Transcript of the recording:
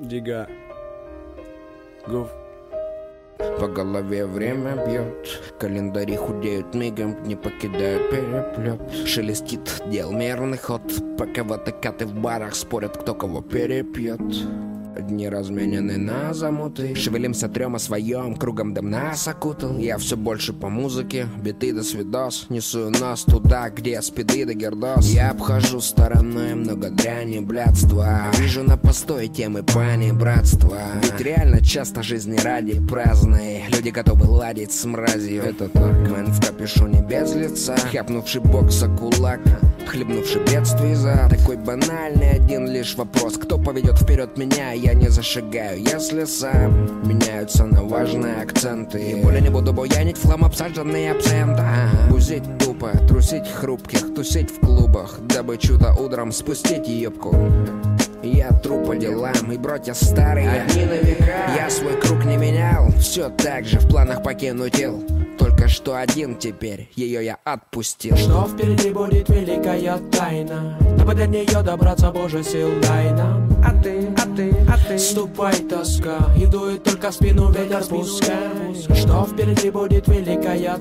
Дига. Гуф. По голове время бьет, календари худеют мигом, не покидают переплет. Шелестит дел мерный ход, пока ватыкаты в барах спорят, кто кого перепьет. Дни разменены на замуты, шевелимся трем о своем, кругом дым нас окутал. Я все больше по музыке, биты до свидос, несу нас туда, где спиды да гердос. Я обхожу стороной много дряни, блядства, вижу на постое темы пани, братства. Ведь реально часто жизни ради праздные, люди готовы ладить с мразью. Это так, мэн в капюшоне без лица, хапнувший бокса кулак, хлебнувший бедствий за. Такой банальный один лишь вопрос: кто поведет вперед меня? Я не зашагаю, если сам. Меняются на важные акценты, и более не буду буянить флам обсаженный абсент. Бузить тупо, трусить хрупких, тусить в клубах, дабы чудо утром спустить ёбку. Я тру по делам, и братья старые, одни на века. Я свой круг не менял, все так же в планах покинуть ил. Только что один теперь, ее я отпустил. Что впереди будет великая тайна, дабы до нее добраться, Боже, сил дай нам. А ты ступай, тоска, и дует только в спину ветер, пускай. Что впереди будет великая